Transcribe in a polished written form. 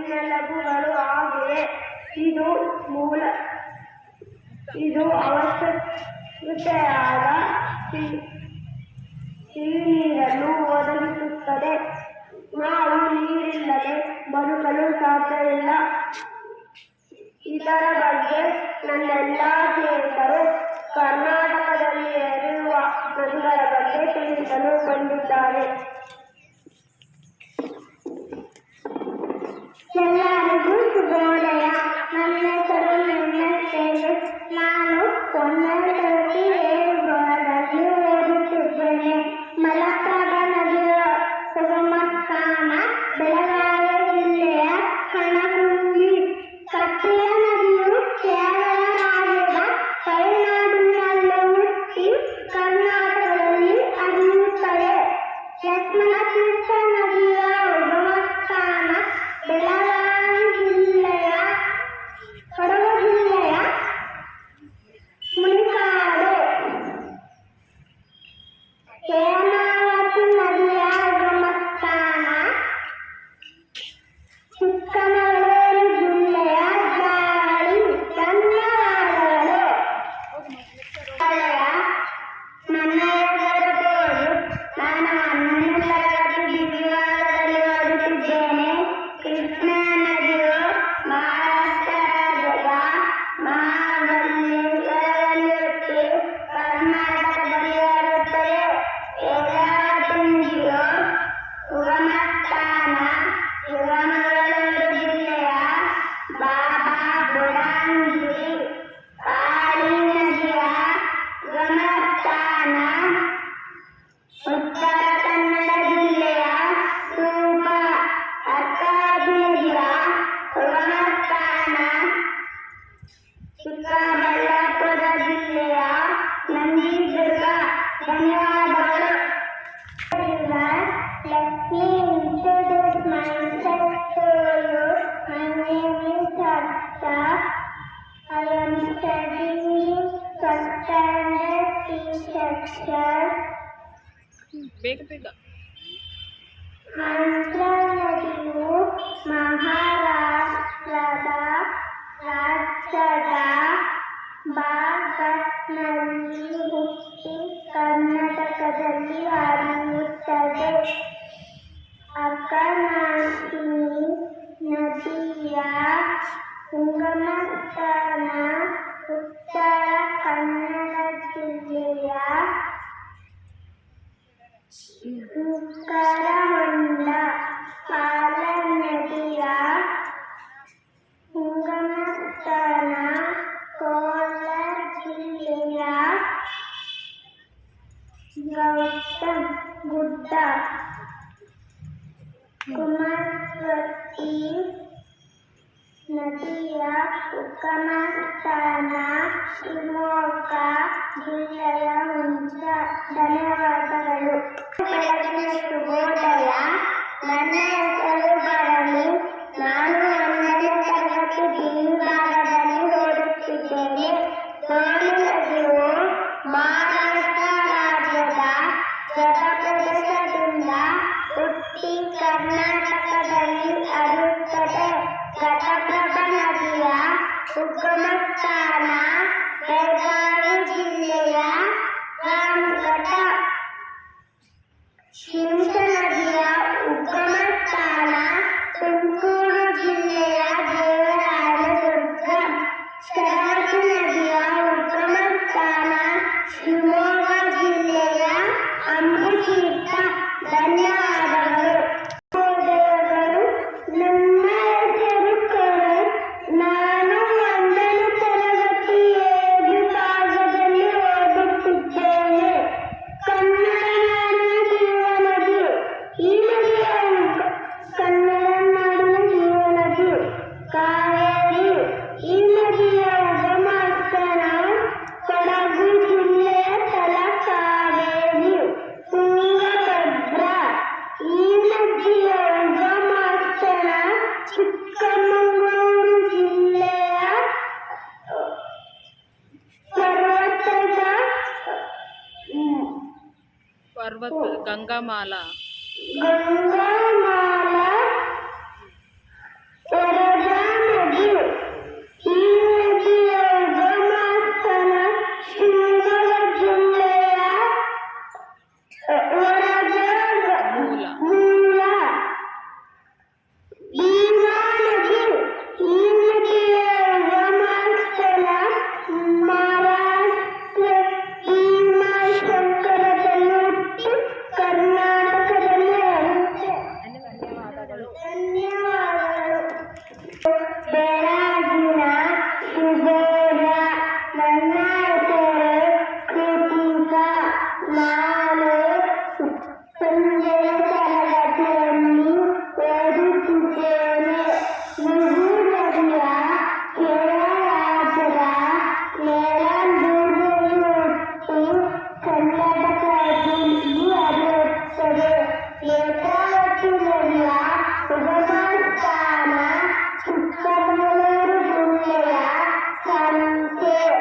ಹಿಮ್ಮೆಲುಬುಗಳು ಆಗಿವೆ. ಇದು ಅವಶ್ಯಕತೆಯಾದ ಸಿಹಿನೀರನ್ನು ಒದಗಿಸುತ್ತದೆ. ನಾವು ನೀರಿಲ್ಲದೆ ಬದುಕಲು ಸಾಧ್ಯವಿಲ್ಲ. ಇದರ ಬಗ್ಗೆ ನನ್ನೆಲ್ಲ ಸ್ನೇಹಿತರು ಕರ್ನಾಟಕದಲ್ಲಿ ಹರಿಯುವ ನದಿಗಳ ಬಗ್ಗೆ ತಿಳಿಸಲು ಬಂದಿದ್ದಾರೆ. ಎಲ್ಲರಿಗೂ ಶುಭೋದಯ. ನನ್ನ ಹೆಸರು ನಿರ್ಮಲ. ನಾನು 1ನೇ ತರಗತಿ ವಿಭಾಗದಲ್ಲಿ ಓದುತ್ತಿದ್ದೇನೆ. ಮಲಪ್ರಭಾ ನದಿಯ ಉಗಮಸ್ಥಾನ ಬೆಳಗಾವಿ ಜಿಲ್ಲೆಯ ಕಣಕುಂದಿ. ಕಟ್ಟಿಯ ನದಿಯು ಕೇರಳ ರಾಜ್ಯದ ವಯನಾಡಿನಲ್ಲಿ ಹುಟ್ಟಿ ಕರ್ನಾಟಕದಲ್ಲಿ ಹರಿಯುತ್ತದೆ. ಲಕ್ಷ್ಮಣತೀರ್ಥ ನದಿಯ ಉಗಮಸ್ಥಾನ ಬೆಳಗಾವಿ ಜಿಲ್ಲೆಯ ಕೊಡಗು ಜಿಲ್ಲೆಯ ಮುನಿಕಾಡು. ಹೇಮಾವತಿ ನದಿಯ ಉಗಮಸ್ಥಾನ ಚಿಕ್ಕಮಗಳೂರು ಜಿಲ್ಲೆಯ ಜಾಳಿ. ಧನ್ಯವಾದಗಳು. ನನ್ನ ಹೆಸರು ತೋರು. ನಾನು 11ನೇ ತರಗತಿ ವಿಭಾಗದಲ್ಲಿ ಓದುತ್ತಿದ್ದೇನೆ. ಕೃಷ್ಣಾ ನದಿಯು ಮಹಾರಾಷ್ಟ್ರ ರಾಜ್ಯದ ಮಹಾಬಲೇಶ್ವರದಲ್ಲಿ ಹುಟ್ಟಿ ಕರ್ನಾಟಕದಲ್ಲಿ ಹರಿಯುತ್ತದೆ. ಹೇಮಾವತಿ ನದಿಯ ಉಗಮಸ್ಥಾನ ಚಿಕ್ಕಮಗಳೂರು ಜಿಲ್ಲೆಯ ಬಾಬಾ ಬುಡನ್ಗಿರಿ. ಕಾಳಿ ನದಿಯ ಉಗಮಸ್ಥಾನ ಉತ್ತರ ಕನ್ನಡ ಜಿಲ್ಲೆಯ ಸೂಪ. ಅರ್ಕಾವತಿ ನದಿಯ ಉಗಮಸ್ಥಾನ ಚಿಕ್ಕಬಳ್ಳಾಪುರ ಜಿಲ್ಲೆಯ ನಂದಿದುರ್ಗ. ಧನ್ಯವಾದಗಳು. Let me introduce myself to you. My name is Harshita. I am studying first standard C section. ಮಂತ್ರಾ ನದಿಯು ಮಹಾರಾಷ್ಟ್ರದ ರಾಜ್ಯದ ಬಾಗತ್ನಲ್ಲಿ ಹುಟ್ಟಿ ಕರ್ನಾಟಕದಲ್ಲಿ ಹರಿಯುತ್ತದೆ. ಅಕ್ಕನಾಥಿನಿ ನದಿಯ ಉಗಮಸ್ಥಾನ ಉತ್ತರ ಕನ್ನಡ ಜಿಲ್ಲೆಯ ಉಕ್ಕರಹೊಂಡ. ಪಾಲನ್ ನದಿಯ ಉಗಮಸ್ಥಾನ ಕೋಲಾರ ಜಿಲ್ಲೆಯ ಗೌತಮ್ ಗುಡ್ಡ. ಕುಮಾರವತಿ ನದಿಯ ಉಗಮಸ್ಥಾನ ಶಿವಮೊಗ್ಗ ಜಿಲ್ಲೆಯ ಹುಂಚ. ಧನ್ಯವಾದಗಳು. ಬೆಳಗಿನ ಶುಭೋದಯ. ನನ್ನ ಹೆಸರು ಭರಣಿ. ನಾನು 1ನೇ ತರಗತಿ ಬಿ ವಿಭಾಗದಲ್ಲಿ ಓದುತ್ತಿದ್ದೇನೆ. ಸೋನು ನದಿಯು ಮಹಾರಾಷ್ಟ್ರ ರಾಜ್ಯದ ಪ್ರದೇಶದಿಂದ ಹುಟ್ಟಿ ಕರ್ನಾಟಕದಲ್ಲಿ ಹರಿಯುತ್ತದೆ. ಘಟಪ್ರಭಾ ನದಿಯ ಉಗಮಸ್ಥಾನ ಬೆಳಗಾವಿ ಜಿಲ್ಲೆಯ ರಾಮಘಟ್ಟ. ಶಿಂಷಾ ನದಿಯ ಉಗಮಸ್ಥಾನ ತುಮಕೂರು ಜಿಲ್ಲೆಯ ದೇವರಾಯನದುರ್ಗ. ಶರಾವತಿ ನದಿಯ ಉಗಮಸ್ಥಾನ ಶಿವಮೊಗ್ಗ ಜಿಲ್ಲೆಯ ಅಂಬುತೀರ್ಥ. ಧನ್ಯವಾದಗಳು. ನನ್ನ ಹೆಸರು ಕರಣ್. ನಾನು 1ನೇ ತರಗತಿ ಎ ವಿಭಾಗದಲ್ಲಿ ಓದುತ್ತಿದ್ದೇನೆ. ಕನ್ನಡ ನಾಡಿನ ಜೀವನದಿ. ಈ ನದಿಯ ಕನ್ನಡ ನಾಡಿನ ಜೀವನದಿ ಕಾವೇರಿ. ಈ ನದಿಯ ಉಗಮಸ್ಥಾನ ಕೊಡಗು ಜಿಲ್ಲೆಯ ತಲಕಾವೇರಿ. ತುಂಗಭದ್ರಾ. ಈ ನದಿಯ ಉಗಮಸ್ಥಾನ ಚಿಕ್ಕಮಗಳೂರು ಜಿಲ್ಲೆಯ ಗಂಗಾಮಾಲಾ ಗಂಗಾಮಾಲಾ ನಮಸ್ತೆ.